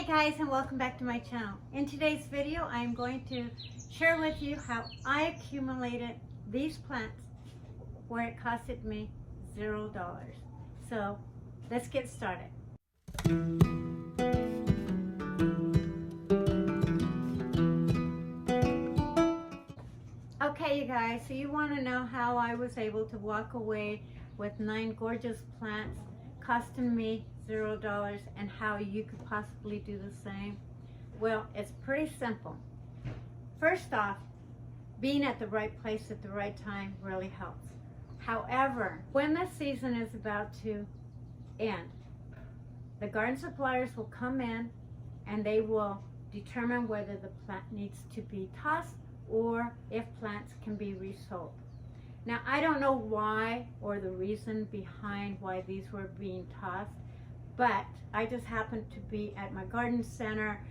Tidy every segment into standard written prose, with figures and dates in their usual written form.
guys, and welcome back to my channel. In today's video I am going to share with you how I accumulated these plants where it costed me $0. So let's get started. Okay you guys, so you want to know how I was able to walk away with 9 gorgeous plants costing me $0 and how you could possibly do the same? Well, it's pretty simple. First off, being at the right place at the right time really helps. However, when the season is about to end, the garden suppliers will come in and they will determine whether the plant needs to be tossed or if plants can be resold. Now, I don't know why or the reason behind why these were being tossed, but I just happened to be at my garden center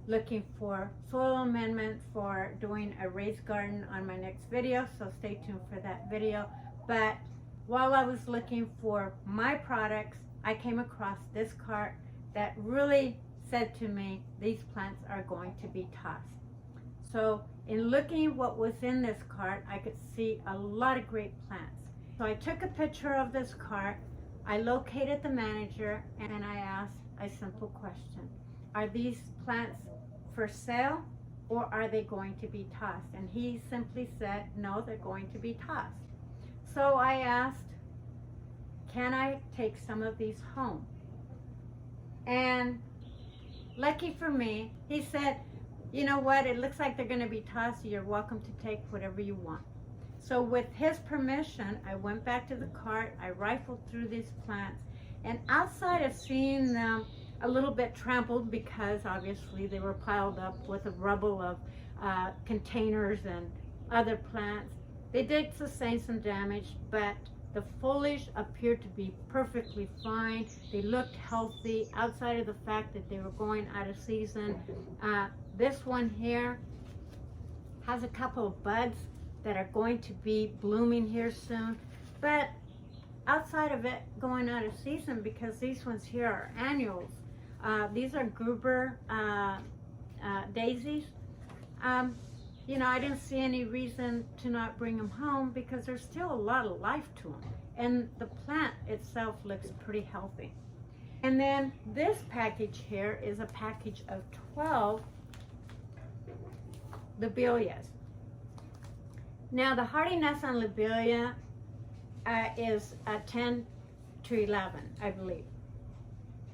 looking for soil amendment for doing a raised garden on my next video, so stay tuned for that video. But while I was looking for my products, I came across this cart that really said to me, these plants are going to be tossed. So in looking what was in this cart, I could see a lot of great plants. So I took a picture of this cart, I located the manager, and I asked a simple question. Are these plants for sale or are they going to be tossed? And he simply said, no, they're going to be tossed. So I asked, can I take some of these home? And lucky for me, he said, you know what, it looks like they're going to be tossed. You're welcome to take whatever you want. So with his permission, I went back to the cart, I rifled through these plants, and outside of seeing them a little bit trampled because obviously they were piled up with a rubble of containers and other plants, they did sustain some damage, but the foliage appeared to be perfectly fine. They looked healthy outside of the fact that they were going out of season. This one here has a couple of buds that are going to be blooming here soon, but outside of it going out of season, because these ones here are annuals. These are Goober Daisies. You know, I didn't see any reason to not bring them home because there's still a lot of life to them, and the plant itself looks pretty healthy. And then this package here is a package of 12 Lobelias. Now the hardiness on Lobelia is 10 to 11, I believe.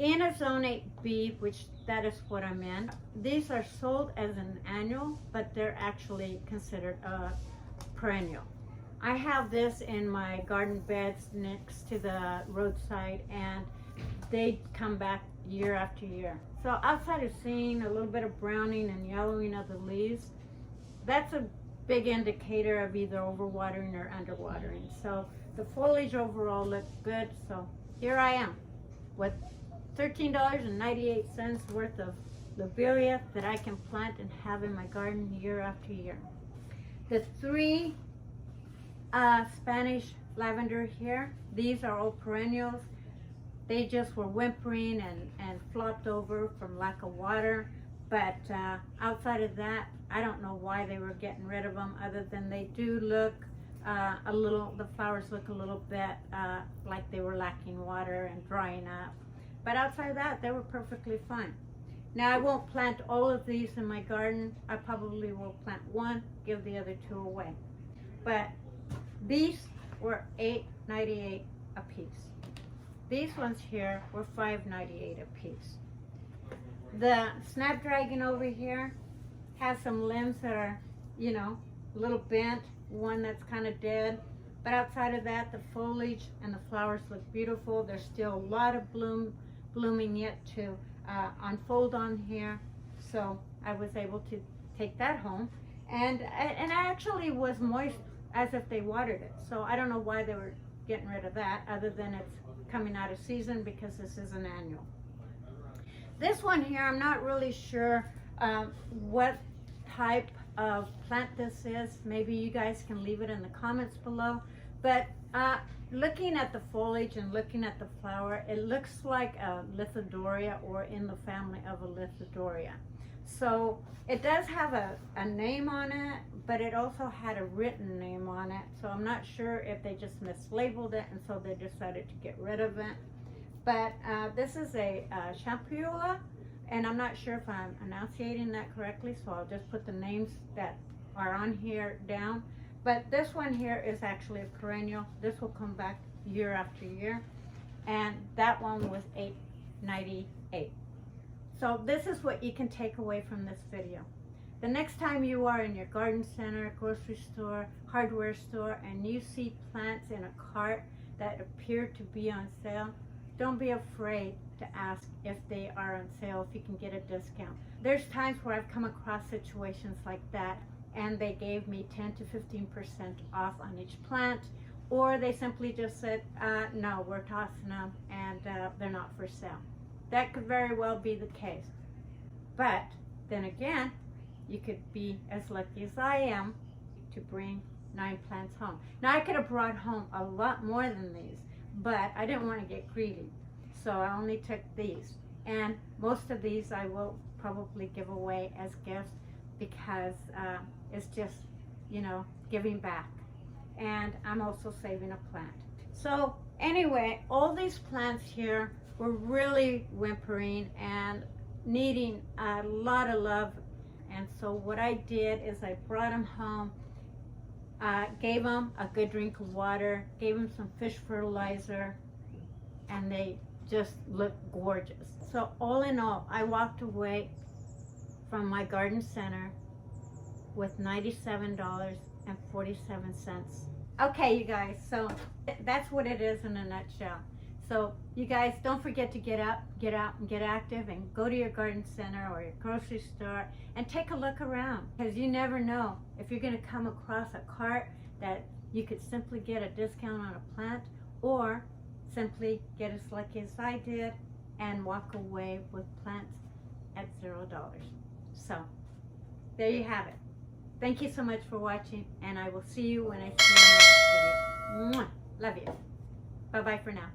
In a zone 8B, which that is what I'm in, these are sold as an annual, but they're actually considered a perennial. I have this in my garden beds next to the roadside, and they come back year after year. So outside of seeing a little bit of browning and yellowing of the leaves, that's a big indicator of either overwatering or underwatering. So the foliage overall looked good. So here I am with $13.98 worth of lobelia that I can plant and have in my garden year after year. The 3 Spanish lavender here, these are all perennials. They just were whimpering and flopped over from lack of water. But outside of that, I don't know why they were getting rid of them, other than they do look a little, the flowers look a little bit like they were lacking water and drying up. But outside of that, they were perfectly fine. Now, I won't plant all of these in my garden. I probably will plant 1, give the other 2 away. But these were $8.98 a piece. These ones here were $5.98 a piece. The Snapdragon over here has some limbs that are, you know, a little bent, one that's kind of dead. But outside of that, the foliage and the flowers look beautiful. There's still a lot of blooming yet to unfold on here. So I was able to take that home. And I actually was moist as if they watered it. So I don't know why they were getting rid of that, other than it's coming out of season because this is an annual. This one here, I'm not really sure what type of plant this is. Maybe you guys can leave it in the comments below. But looking at the foliage and looking at the flower, it looks like a Lithodoria, or in the family of a Lithodoria. So it does have a name on it, but it also had a written name on it. So I'm not sure if they just mislabeled it and so they decided to get rid of it. But this is a Champiola, and I'm not sure if I'm enunciating that correctly, so I'll just put the names that are on here down. But this one here is actually a perennial. This will come back year after year. And that one was $8.98. So this is what you can take away from this video. The next time you are in your garden center, grocery store, hardware store, and you see plants in a cart that appear to be on sale, don't be afraid to ask if they are on sale, if you can get a discount. There's times where I've come across situations like that, and they gave me 10 to 15% off on each plant, or they simply just said, no, we're tossing them and they're not for sale. That could very well be the case. But then again, you could be as lucky as I am to bring 9 plants home. Now I could have brought home a lot more than these, but I didn't want to get greedy. So I only took these. And most of these I will probably give away as gifts, because it's just, you know, giving back. And I'm also saving a plant. So anyway, all these plants here were really whimpering and needing a lot of love. And so what I did is I brought them home, gave them a good drink of water, gave them some fish fertilizer, and they just look gorgeous. So all in all, I walked away from my garden center with $97.47. Okay, you guys, so that's what it is in a nutshell. So you guys, don't forget to get up, get out, and get active, and go to your garden center or your grocery store and take a look around, because you never know if you're going to come across a cart that you could simply get a discount on a plant, or simply get as lucky as I did and walk away with plants at $0. So there you have it. Thank you so much for watching, and I will see you when I see you in the next video. Mwah! Love you. Bye-bye for now.